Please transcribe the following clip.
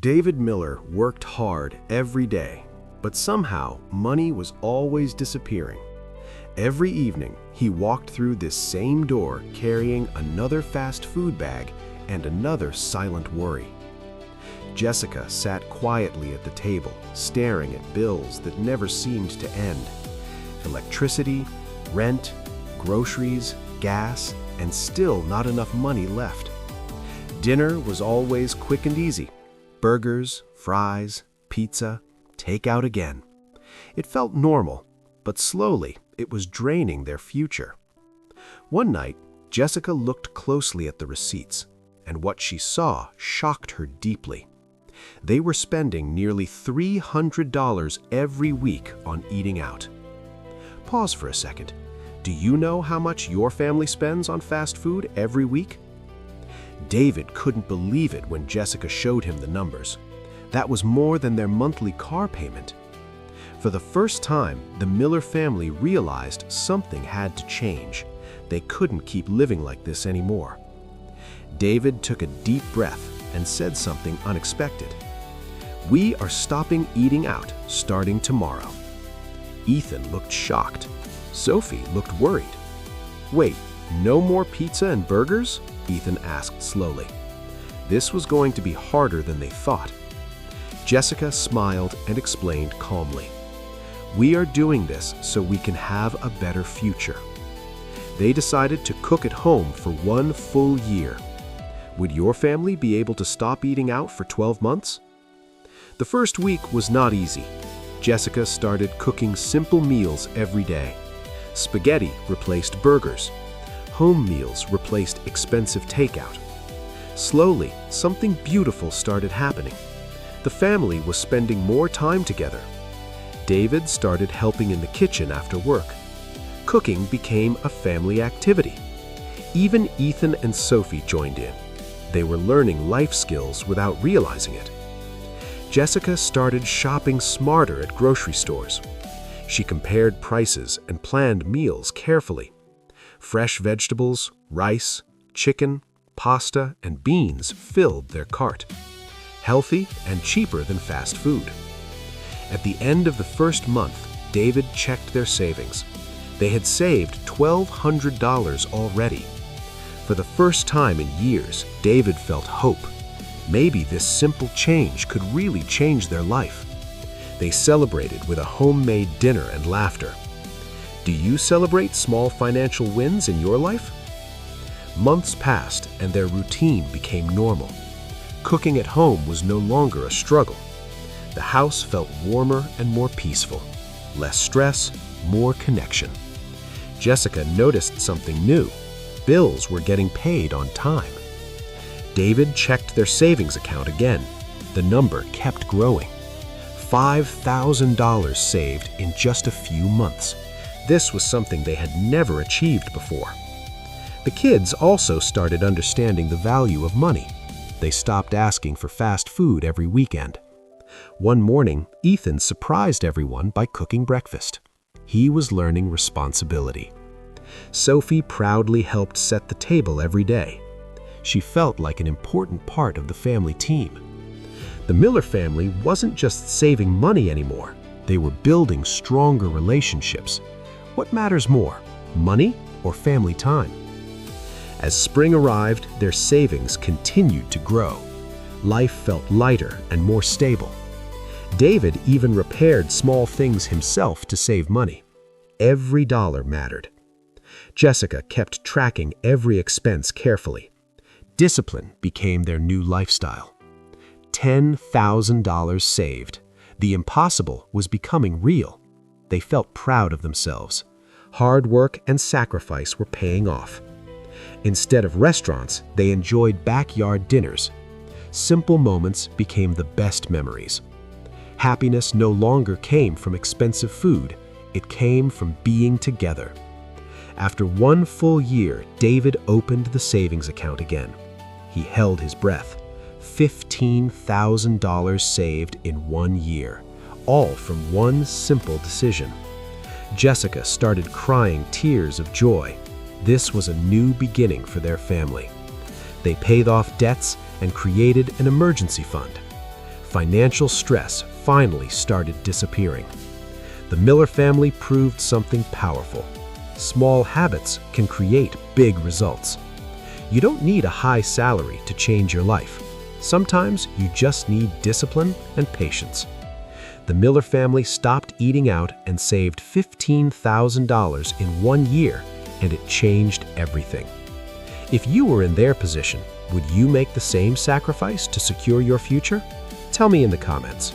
David Miller worked hard every day, but somehow money was always disappearing. Every evening, he walked through this same door carrying another fast food bag and another silent worry. Jessica sat quietly at the table, staring at bills that never seemed to end. Electricity, rent, groceries, gas, and still not enough money left. Dinner was always quick and easy. Burgers, fries, pizza, takeout again. It felt normal, but slowly it was draining their future. One night, Jessica looked closely at the receipts, and what she saw shocked her deeply. They were spending nearly $300 every week on eating out. Pause for a second. Do you know how much your family spends on fast food every week? David couldn't believe it when Jessica showed him the numbers. That was more than their monthly car payment. For the first time, the Miller family realized something had to change. They couldn't keep living like this anymore. David took a deep breath and said something unexpected. "We are stopping eating out starting tomorrow." Ethan looked shocked. Sophie looked worried. "Wait, no more pizza and burgers?" Ethan asked slowly. This was going to be harder than they thought. Jessica smiled and explained calmly. "We are doing this so we can have a better future." They decided to cook at home for 1 full year. Would your family be able to stop eating out for 12 months? The first week was not easy. Jessica started cooking simple meals every day. Spaghetti replaced burgers. Home meals replaced expensive takeout. Slowly, something beautiful started happening. The family was spending more time together. David started helping in the kitchen after work. Cooking became a family activity. Even Ethan and Sophie joined in. They were learning life skills without realizing it. Jessica started shopping smarter at grocery stores. She compared prices and planned meals carefully. Fresh vegetables, rice, chicken, pasta, and beans filled their cart. Healthy and cheaper than fast food. At the end of the first month, David checked their savings. They had saved $1,200 already. For the first time in years, David felt hope. Maybe this simple change could really change their life. They celebrated with a homemade dinner and laughter. Do you celebrate small financial wins in your life? Months passed and their routine became normal. Cooking at home was no longer a struggle. The house felt warmer and more peaceful. Less stress, more connection. Jessica noticed something new. Bills were getting paid on time. David checked their savings account again. The number kept growing. $5,000 saved in just a few months. This was something they had never achieved before. The kids also started understanding the value of money. They stopped asking for fast food every weekend. One morning, Ethan surprised everyone by cooking breakfast. He was learning responsibility. Sophie proudly helped set the table every day. She felt like an important part of the family team. The Miller family wasn't just saving money anymore. They were building stronger relationships. What matters more, money or family time? As spring arrived, their savings continued to grow. Life felt lighter and more stable. David even repaired small things himself to save money. Every dollar mattered. Jessica kept tracking every expense carefully. Discipline became their new lifestyle. $10,000 saved. The impossible was becoming real. They felt proud of themselves. Hard work and sacrifice were paying off. Instead of restaurants, they enjoyed backyard dinners. Simple moments became the best memories. Happiness no longer came from expensive food. It came from being together. After 1 full year, David opened the savings account again. He held his breath. $15,000 saved in 1 year, all from one simple decision. Jessica started crying tears of joy. This was a new beginning for their family. They paid off debts and created an emergency fund. financial stress finally started disappearing. The Miller family proved something powerful. Small habits can create big results. You don't need a high salary to change your life. Sometimes you just need discipline and patience. The Miller family stopped eating out and saved $15,000 in 1 year, and it changed everything. If you were in their position, would you make the same sacrifice to secure your future? Tell me in the comments.